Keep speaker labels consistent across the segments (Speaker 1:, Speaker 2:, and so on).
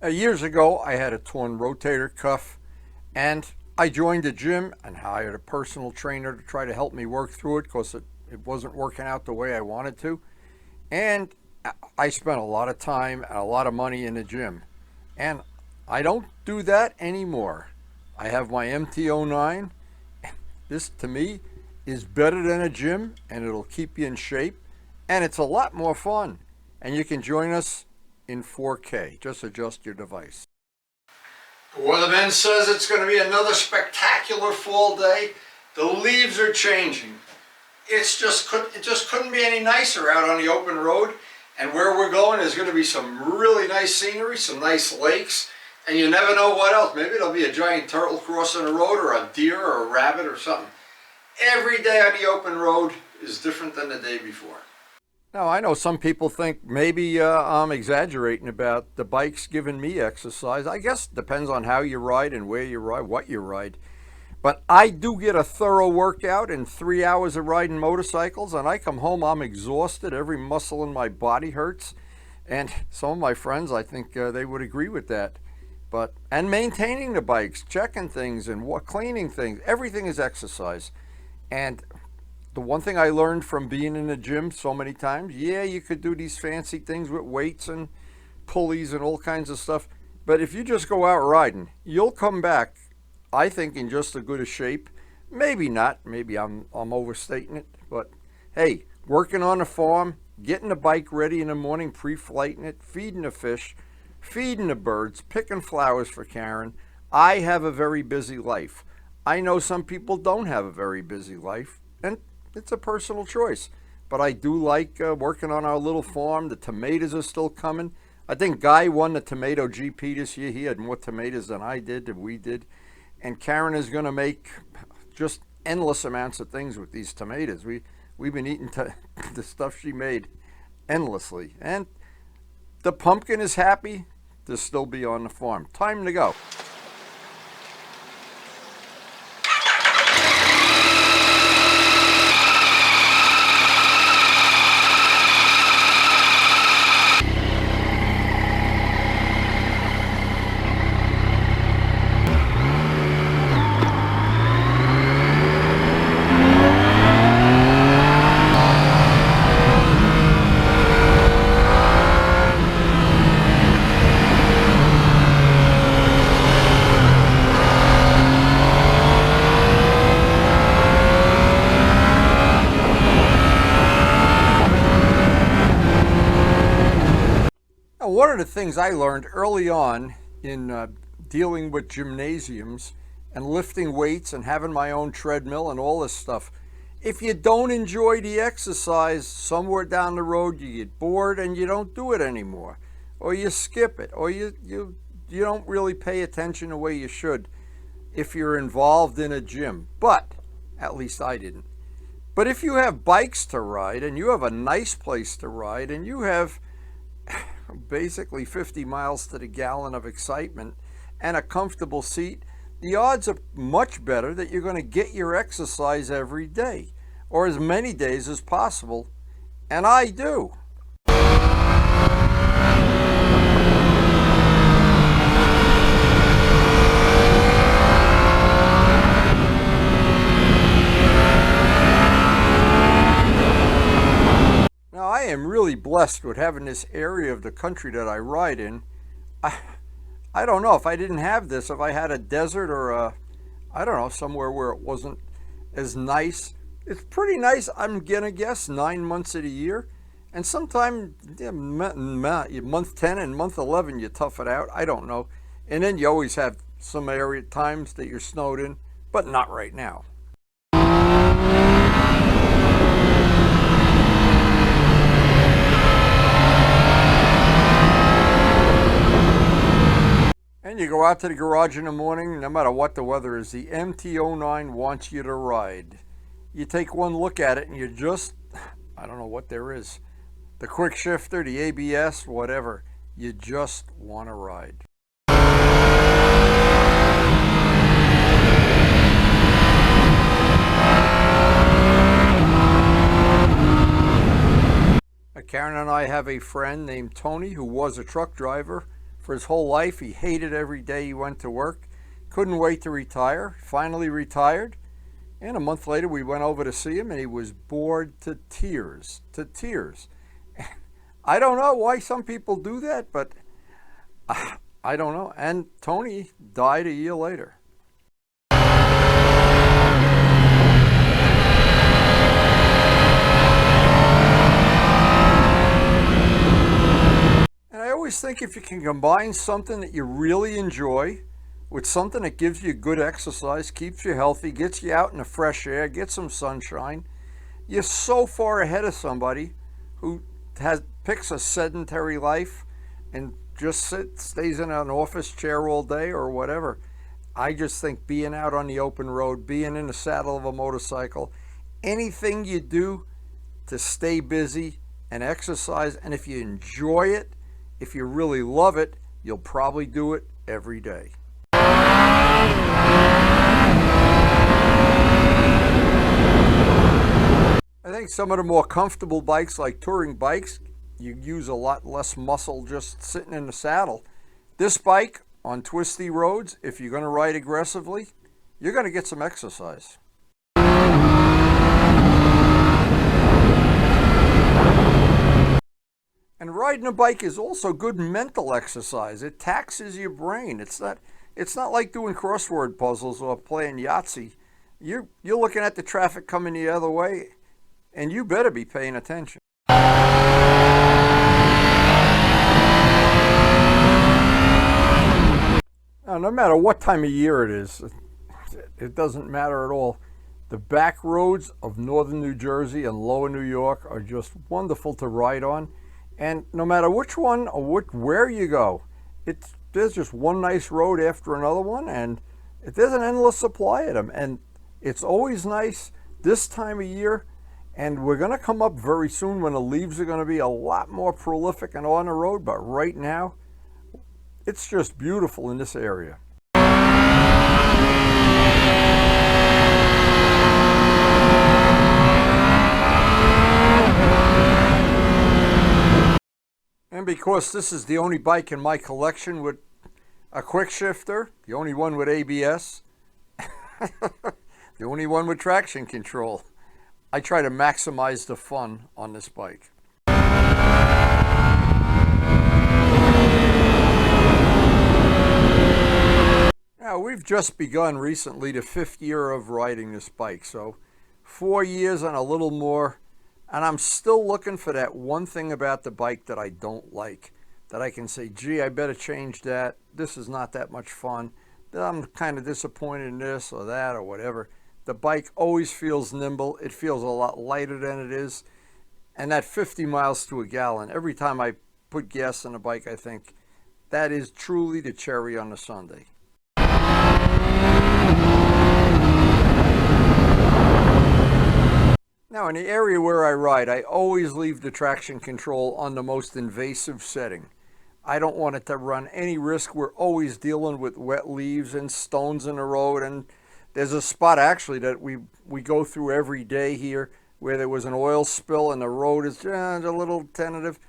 Speaker 1: Years ago, I had a torn rotator cuff, and I joined a gym and hired a personal trainer to try to help me work through it because it wasn't working out the way I wanted to. And I spent a lot of time and a lot of money in the gym. And I don't do that anymore. I have my MT09. This, to me, is better than a gym, and it'll keep you in shape. And it's a lot more fun. And you can join us in 4K. Just adjust your device. The weatherman says it's going to be another spectacular fall day. The leaves are changing. It just couldn't be any nicer out on the open road. And where we're going is going to be some really nice scenery, some nice lakes, and you never know what else. Maybe there'll be a giant turtle crossing the road, or a deer, or a rabbit, or something. Every day on the open road is different than the day before. Now, I know some people think maybe I'm exaggerating about the bikes giving me exercise. I guess it depends on how you ride and where you ride, what you ride. But I do get a thorough workout in 3 hours of riding motorcycles, and I come home, I'm exhausted. Every muscle in my body hurts. And some of my friends, I think they would agree with that. And maintaining the bikes, checking things and cleaning things, everything is exercise. And the one thing I learned from being in the gym so many times, yeah, you could do these fancy things with weights and pulleys and all kinds of stuff. But if you just go out riding, you'll come back, I think, in just as good a shape. Maybe not. Maybe I'm overstating it. But hey, working on a farm, getting the bike ready in the morning, pre-flighting it, feeding the fish, feeding the birds, picking flowers for Karen. I have a very busy life. I know some people don't have a very busy life, and it's a personal choice. But I do like working on our little farm. The tomatoes are still coming. I think Guy won the tomato GP this year. He had more tomatoes than I did, than we did. And Karen is going to make just endless amounts of things with these tomatoes. We've been eating the stuff she made endlessly. And the pumpkin is happy to still be on the farm. Time to go. One of the things I learned early on in dealing with gymnasiums and lifting weights and having my own treadmill and all this stuff, if you don't enjoy the exercise, somewhere down the road you get bored and you don't do it anymore, or you skip it, or you don't really pay attention the way you should if you're involved in a gym. But at least I didn't. But if you have bikes to ride and you have a nice place to ride and you have basically 50 miles to the gallon of excitement and a comfortable seat, the odds are much better that you're going to get your exercise every day, or as many days as possible, and I do. Now, I am really blessed with having this area of the country that I ride in. I don't know if I didn't have this, if I had a desert or I don't know, somewhere where it wasn't as nice. It's pretty nice, I'm gonna guess, 9 months of the year. And sometime, month 10 and month 11, you tough it out. I don't know. And then you always have some area times that you're snowed in, but not right now. And you go out to the garage in the morning, no matter what the weather is, the MT09 wants you to ride. You take one look at it and you just, I don't know what there is. The quick shifter, the ABS, whatever. You just want to ride. Karen and I have a friend named Tony who was a truck driver for his whole life. He hated every day he went to work. Couldn't wait to retire. Finally retired. And a month later, we went over to see him, and he was bored to tears, to tears. I don't know why some people do that, but I don't know. And Tony died a year later. And I always think if you can combine something that you really enjoy with something that gives you good exercise, keeps you healthy, gets you out in the fresh air, gets some sunshine, you're so far ahead of somebody who picks a sedentary life and just stays in an office chair all day or whatever. I just think being out on the open road, being in the saddle of a motorcycle, anything you do to stay busy and exercise, and if you enjoy it, if you really love it, you'll probably do it every day. I think some of the more comfortable bikes, like touring bikes, you use a lot less muscle just sitting in the saddle. This bike on twisty roads, if you're going to ride aggressively, you're going to get some exercise. And riding a bike is also good mental exercise. It taxes your brain. It's not like doing crossword puzzles or playing Yahtzee. You're looking at the traffic coming the other way, and you better be paying attention. Now, no matter what time of year it is, it doesn't matter at all. The back roads of northern New Jersey and lower New York are just wonderful to ride on. And no matter which one or where you go, there's just one nice road after another one, and there's an endless supply of them. And it's always nice this time of year, and we're going to come up very soon when the leaves are going to be a lot more prolific and on the road. But right now, it's just beautiful in this area. And because this is the only bike in my collection with a quick shifter, the only one with ABS, the only one with traction control, I try to maximize the fun on this bike. Now, we've just begun recently the 5th year of riding this bike, so 4 years and a little more. And I'm still looking for that one thing about the bike that I don't like, that I can say, gee, I better change that. This is not that much fun. I'm kind of disappointed in this or that or whatever. The bike always feels nimble. It feels a lot lighter than it is. And that 50 miles to a gallon, every time I put gas in a bike, I think that is truly the cherry on the sundae. Now, in the area where I ride, I always leave the traction control on the most invasive setting. I don't want it to run any risk. We're always dealing with wet leaves and stones in the road, and there's a spot actually that we go through every day here where there was an oil spill and the road is just a little tentative.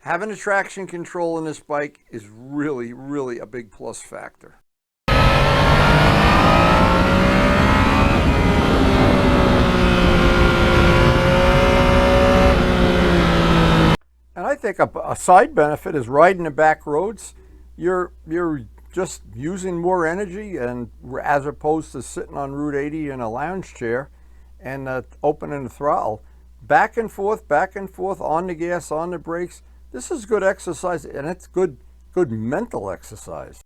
Speaker 1: Having the traction control in this bike is really, really a big plus factor. And I think a side benefit is riding the back roads. You're just using more energy, and as opposed to sitting on Route 80 in a lounge chair and opening the throttle. Back and forth on the gas, on the brakes. This is good exercise, and it's good mental exercise.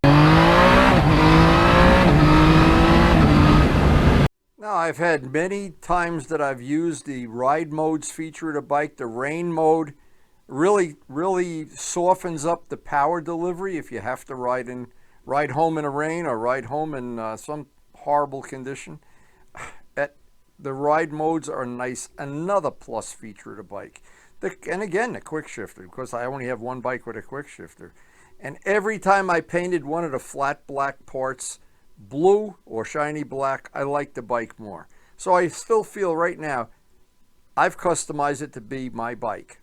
Speaker 1: Now, I've had many times that I've used the ride modes feature of the bike. The rain mode really softens up the power delivery if you have to ride home in the rain or ride home in some horrible condition. The ride modes are nice. Another plus feature of the bike. And again, the quick shifter, because I only have one bike with a quick shifter. And every time I painted one of the flat black parts blue or shiny black, I like the bike more. So I still feel right now I've customized it to be my bike.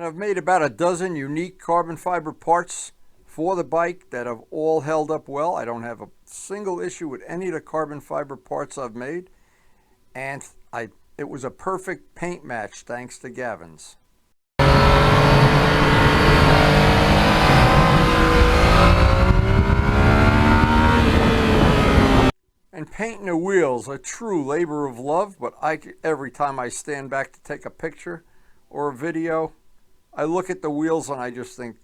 Speaker 1: I've made about a dozen unique carbon fiber parts for the bike that have all held up well. I don't have a single issue with any of the carbon fiber parts I've made. And it was a perfect paint match thanks to Gavin's. And painting the wheels, a true labor of love, but every time I stand back to take a picture or a video, I look at the wheels and I just think,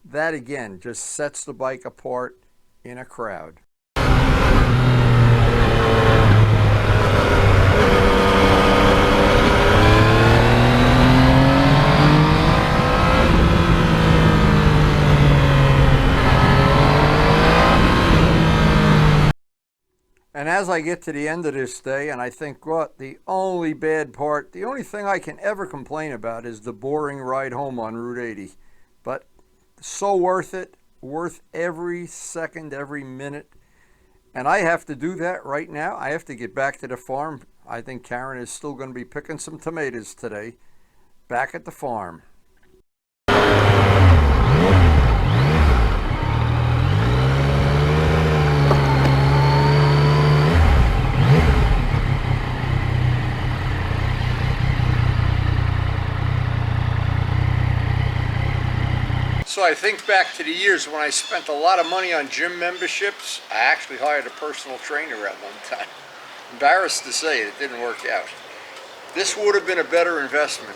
Speaker 1: that again just sets the bike apart in a crowd. And as I get to the end of this day, and I think, what, the only bad part, the only thing I can ever complain about is the boring ride home on Route 80. But so worth it, worth every second, every minute. And I have to do that right now. I have to get back to the farm. I think Karen is still going to be picking some tomatoes today, back at the farm. So I think back to the years when I spent a lot of money on gym memberships. I actually hired a personal trainer at one time. Embarrassed to say it didn't work out. This would have been a better investment.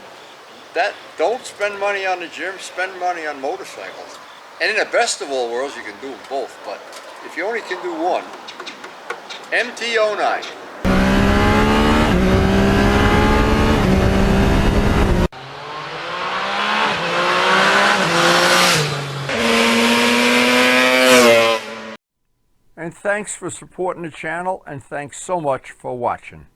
Speaker 1: Don't spend money on the gym, spend money on motorcycles. And in the best of all worlds, you can do them both, but if you only can do one, MT09. And thanks for supporting the channel, and thanks so much for watching.